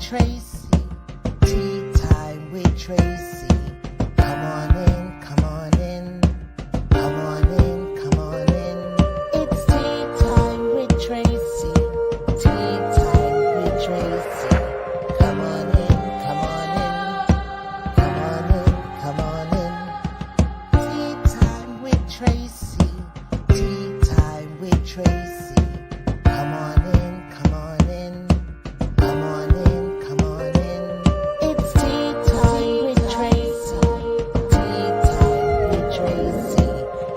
Tracey. Tea time with Tracey. Come on in, come on in. Come on in, come on in. It's tea time with Tracey. Tea time with Tracey. Come on in, come on in. Come on in, come on in. Tea time with Tracey. Tea time with Tracey. Come on in, come on in. Come on in, come on in. It's tea time with Tracey. Tea time with Tracey.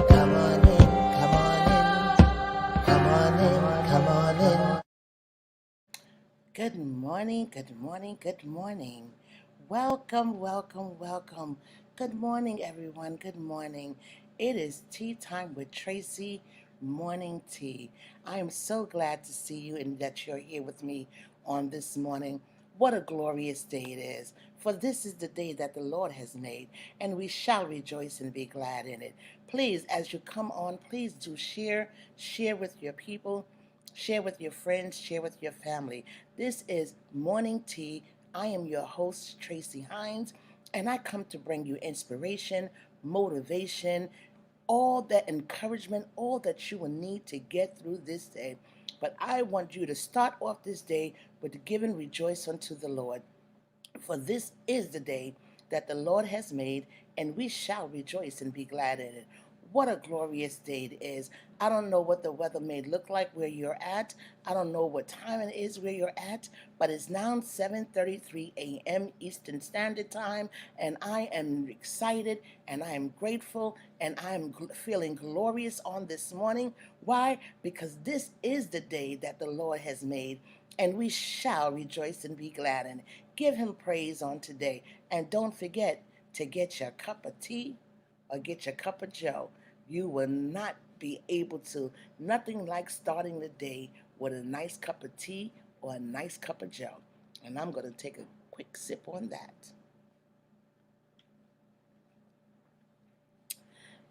Come on in, come on in. Come on in, come on in. Good morning, good morning, good morning. Welcome, welcome, welcome. Good morning, everyone. Good morning. It is tea time with Tracey, morning tea. I am so glad to see you and that you're here with me on this morning. What a glorious day it is. For this is the day that the Lord has made, and we shall rejoice and be glad in it. Please, as you come on, please do share with your people, share with your friends, share with your family. This is Morning Tea. I am your host, Tracey Hines, and I come to bring you inspiration, motivation, all that encouragement, all that you will need to get through this day. But I want you to start off this day with giving rejoice unto the Lord. For this is the day that the Lord has made, and we shall rejoice and be glad in it. What a glorious day it is. I don't know what the weather may look like where you're at. I don't know what time it is where you're at, but it's now 7:33 a.m. Eastern Standard Time, and I am excited and I am grateful and I am feeling glorious on this morning. Why? Because this is the day that the Lord has made, and we shall rejoice and be glad in it. Give him praise on today, and don't forget to get your cup of tea or get your cup of joe. You will not be able to, nothing like starting the day with a nice cup of tea or a nice cup of joe. And I'm going to take a quick sip on that.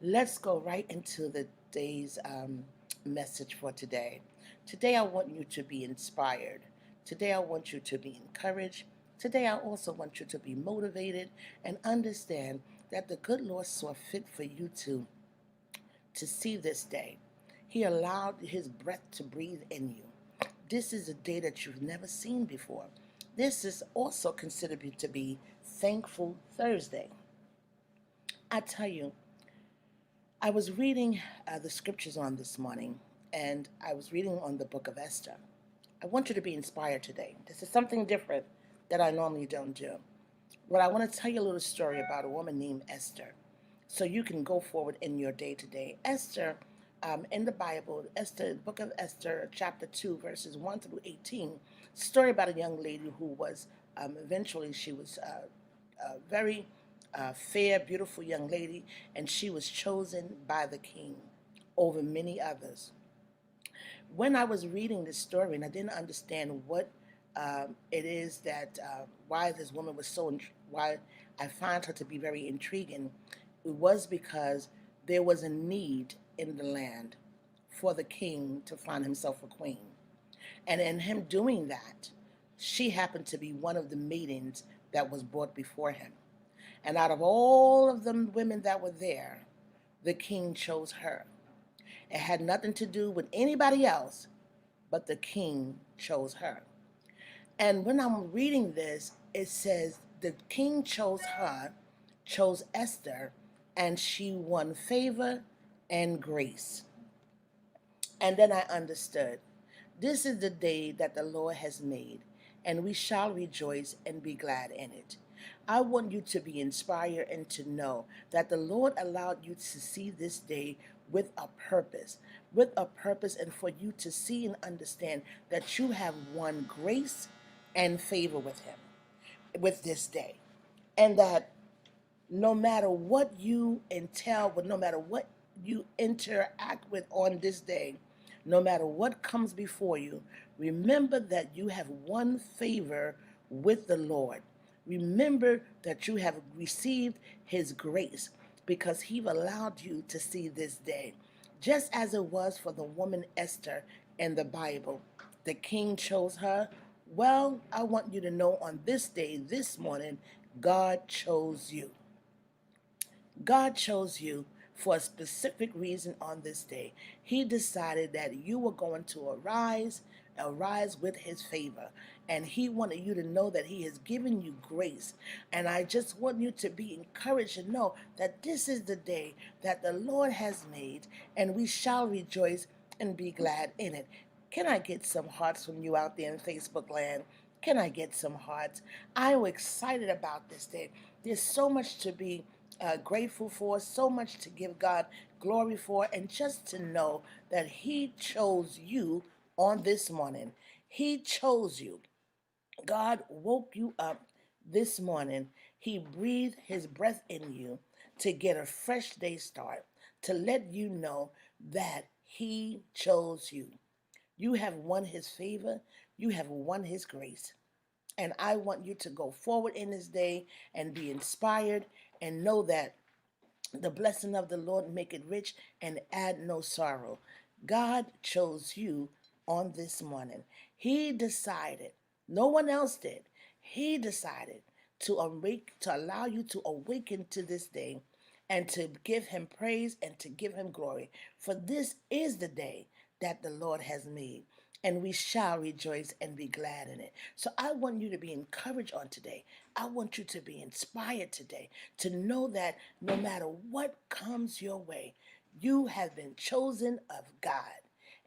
Let's go right into the day's message for today. Today, I want you to be inspired. Today, I want you to be encouraged. Today, I also want you to be motivated and understand that the good Lord saw fit for you to see this day. He allowed his breath to breathe in you. This is a day that you've never seen before. This is also considered to be Thankful Thursday. I tell you, I was reading the scriptures on this morning, and I was reading on the book of Esther. I want you to be inspired today. This is something different that I normally don't do. But I want to tell you a little story about a woman named Esther, so you can go forward in your day to day. Esther, in the Bible, Esther, the book of Esther, chapter 2, verses 1 through 18, story about a young lady who was, eventually she was a very fair, beautiful young lady, and she was chosen by the king over many others. When I was reading this story, and I didn't understand what it is that, why this woman was so, why I find her to be very intriguing, it was because there was a need in the land for the king to find himself a queen. And in him doing that, she happened to be one of the maidens that was brought before him. And out of all of the women that were there, the king chose her. It had nothing to do with anybody else, but the king chose her. And when I'm reading this, it says the king chose her, chose Esther, and she won favor and grace. And then I understood. This is the day that the Lord has made, and we shall rejoice and be glad in it. I want you to be inspired and to know that the Lord allowed you to see this day with a purpose, and for you to see and understand that you have won grace and favor with him, with this day. And that no matter what you entail, no matter what you interact with on this day, no matter what comes before you, remember that you have won favor with the Lord. Remember that you have received his grace because he allowed you to see this day. Just as it was for the woman Esther in the Bible, the king chose her, Well, I want you to know on this day, this morning, God chose you. God chose you for a specific reason on this day. He decided that you were going to arise with his favor. And he wanted you to know that he has given you grace. And I just want you to be encouraged and know that this is the day that the Lord has made, and we shall rejoice and be glad in it. Can I get some hearts from you out there in Facebook land? Can I get some hearts? I'm excited about this day. There's so much to be grateful for, so much to give God glory for, and just to know that He chose you on this morning. He chose you. God woke you up this morning. He breathed His breath in you to get a fresh day start, to let you know that He chose you. You have won His favor, you have won His grace. And I want you to go forward in this day and be inspired and know that the blessing of the Lord make it rich and add no sorrow. God chose you on this morning. He decided, no one else did. He decided to allow you to awaken to this day and to give him praise and to give him glory. For this is the day that the Lord has made, and we shall rejoice and be glad in it. So I want you to be encouraged on today. I want you to be inspired today to know that no matter what comes your way, you have been chosen of God,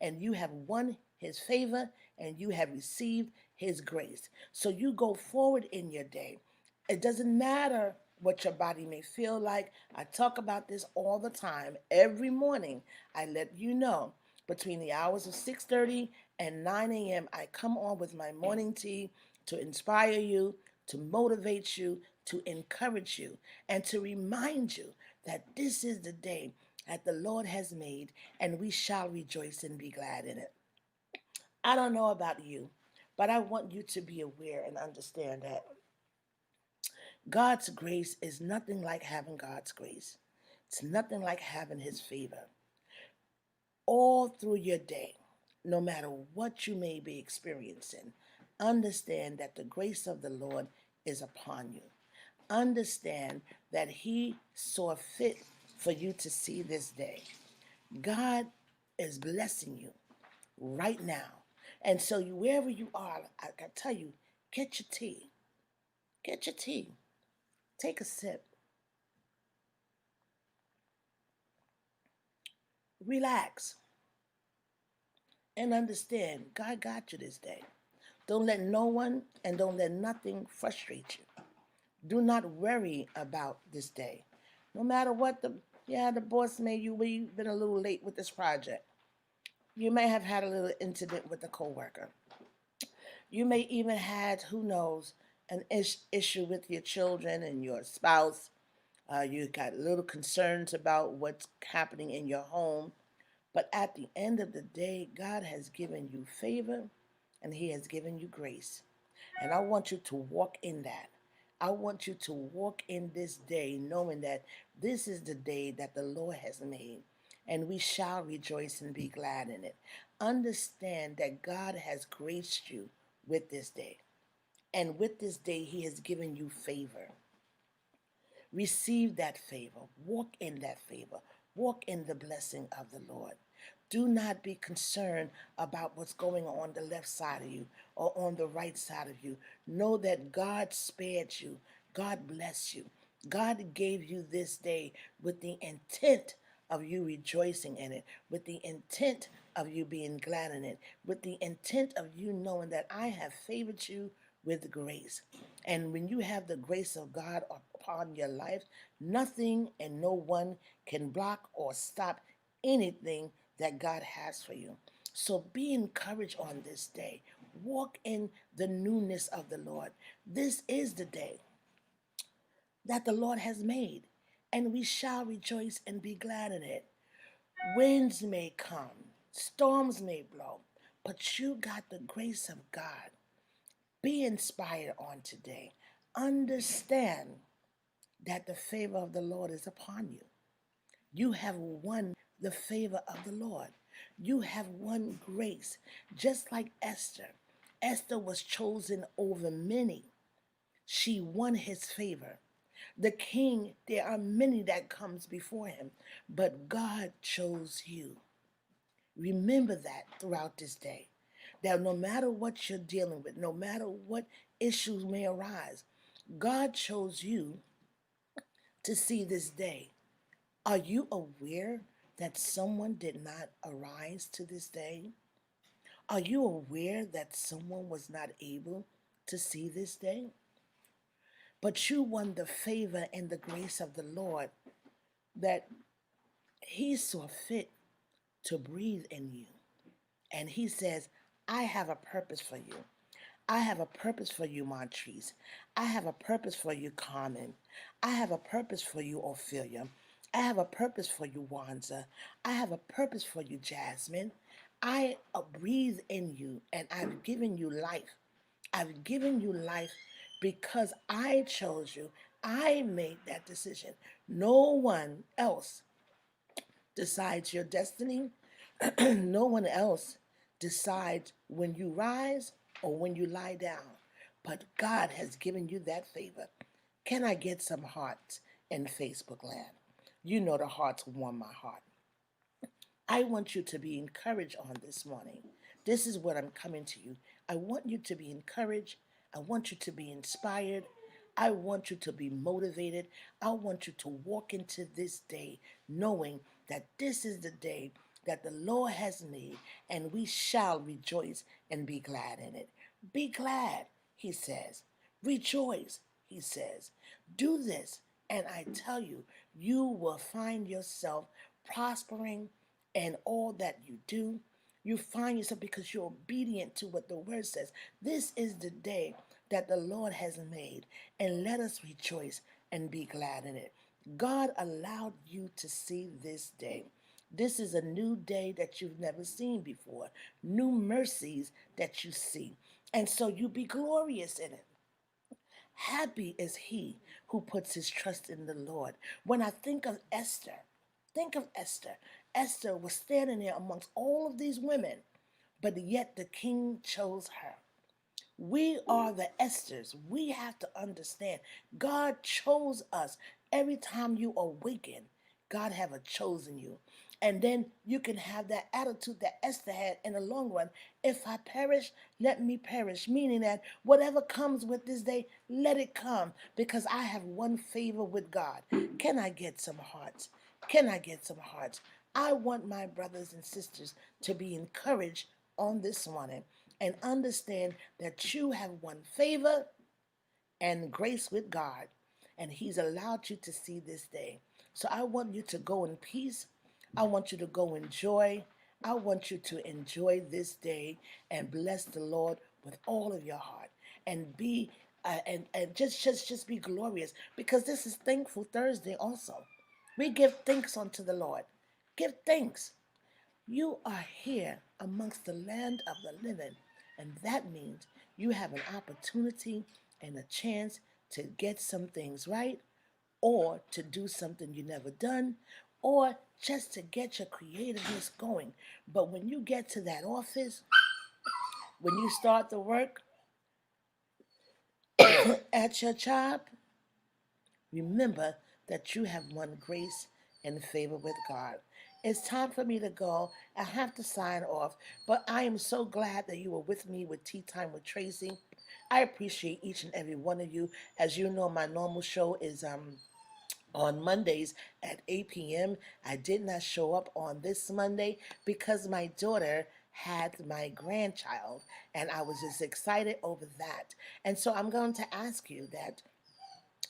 and you have won his favor, and you have received his grace. So you go forward in your day. It doesn't matter what your body may feel like. I talk about this all the time. Every morning, I let you know between the hours of 6:30 and 9 a.m., I come on with my morning tea to inspire you, to motivate you, to encourage you, and to remind you that this is the day that the Lord has made, and we shall rejoice and be glad in it. I don't know about you, but I want you to be aware and understand that God's grace is nothing like having God's grace. It's nothing like having his favor. All through your day, no matter what you may be experiencing, understand that the grace of the Lord is upon you. Understand that he saw fit for you to see this day. God is blessing you right now. And so wherever you are, I tell you, get your tea. Get your tea. Take a sip. Relax and understand God got you this day. Don't let no one and don't let nothing frustrate you. Do not worry about this day. No matter what the boss made you, we've been a little late with this project. You may have had a little incident with a coworker. You may even had, who knows, an issue with your children and your spouse. You got little concerns about what's happening in your home. But at the end of the day, God has given you favor and He has given you grace. And I want you to walk in that. I want you to walk in this day knowing that this is the day that the Lord has made, and we shall rejoice and be glad in it. Understand that God has graced you with this day, and with this day, He has given you favor. Receive that favor. Walk in that favor. Walk in the blessing of the Lord. Do not be concerned about what's going on the left side of you or on the right side of you. Know that God spared you. God bless you. God gave you this day with the intent of you rejoicing in it, with the intent of you being glad in it, with the intent of you knowing that I have favored you with grace. And when you have the grace of God upon your life, nothing and no one can block or stop anything that God has for you. So be encouraged on this day. Walk in the newness of the Lord. This is the day that the Lord has made, and we shall rejoice and be glad in it. Winds may come, storms may blow, but you got the grace of God. Be inspired on today. Understand that the favor of the Lord is upon you. You have won the favor of the Lord. You have won grace, just like Esther. Esther was chosen over many. She won his favor. The king, there are many that comes before him, but God chose you. Remember that throughout this day. That no matter what you're dealing with, no matter what issues may arise, God chose you to see this day. Are you aware that someone did not arise to this day? Are you aware that someone was not able to see this day? But you won the favor and the grace of the Lord that He saw fit to breathe in you. And He says, I have a purpose for you. I have a purpose for you, Montrese. I have a purpose for you, Carmen. I have a purpose for you, Ophelia. I have a purpose for you, Wanza. I have a purpose for you, Jasmine. I breathe in you and I've given you life. I've given you life because I chose you. I made that decision. No one else decides your destiny. No one else decides when you rise or when you lie down. But God has given you that favor. Can I get some hearts in Facebook land? You know the hearts warm my heart. I want you to be encouraged on this morning. This is what I'm coming to you. I want you to be encouraged. I want you to be inspired. I want you to be motivated. I want you to walk into this day knowing that this is the day that the Lord has made, and we shall rejoice and be glad in it. Be glad, he says. Rejoice, he says. Do this, and I tell you, you will find yourself prospering and all that you do. You find yourself because you're obedient to what the word says. This is the day that the Lord has made, and let us rejoice and be glad in it. God allowed you to see this day. This is a new day that you've never seen before, new mercies that you see. And so you be glorious in it. Happy is he who puts his trust in the Lord. When I think of Esther, think of Esther. Esther was standing there amongst all of these women, but yet the king chose her. We are the Esthers. We have to understand God chose us. Every time you awaken, God have a chosen you. And then you can have that attitude that Esther had in the long run. If I perish, let me perish. Meaning that whatever comes with this day, let it come because I have one favor with God. Can I get some hearts? Can I get some hearts? I want my brothers and sisters to be encouraged on this morning and understand that you have won favor and grace with God, and He's allowed you to see this day. So I want you to go in peace. I want you to go in joy. I want you to enjoy this day and bless the Lord with all of your heart and be and just be glorious because this is Thankful Thursday also. We give thanks unto the Lord. Give thanks. You are here amongst the land of the living, and that means you have an opportunity and a chance to get some things right, or to do something you never done, or just to get your creativeness going. But when you get to that office, when you start the work at your job, remember that you have won grace and favor with God. It's time for me to go. I have to sign off, but I am so glad that you were with me with Tea Time with Tracey. I appreciate each and every one of you. As you know, my normal show is on Mondays at 8 p.m. I did not show up on this Monday because my daughter had my grandchild, and I was just excited over that. And so I'm going to ask you that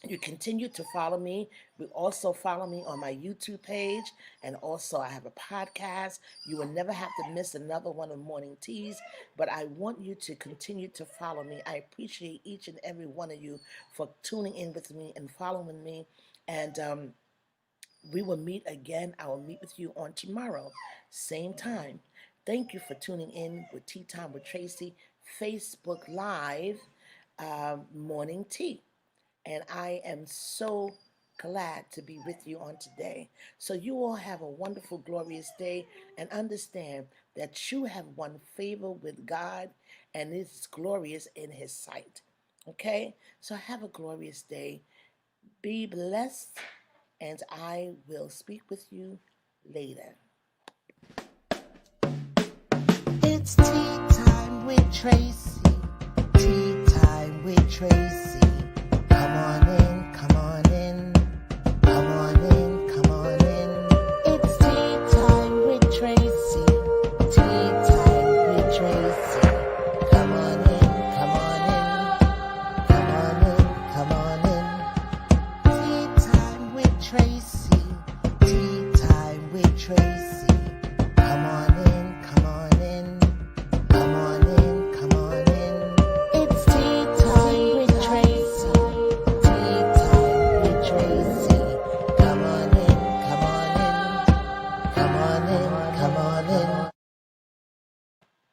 you continue to follow me. You also follow me on my YouTube page, and also I have a podcast. You will never have to miss another one of Morning Teas, but I want you to continue to follow me. I appreciate each and every one of you for tuning in with me and following me, and we will meet again. I will meet with you on tomorrow, same time. Thank you for tuning in with Tea Time with Tracey, Facebook Live, Morning Tea. And I am so glad to be with you on today. So you all have a wonderful, glorious day, and understand that you have won favor with God and it's glorious in his sight. Okay? So have a glorious day. Be blessed, and I will speak with you later. It's tea time with Tracey. Tea time with Tracey.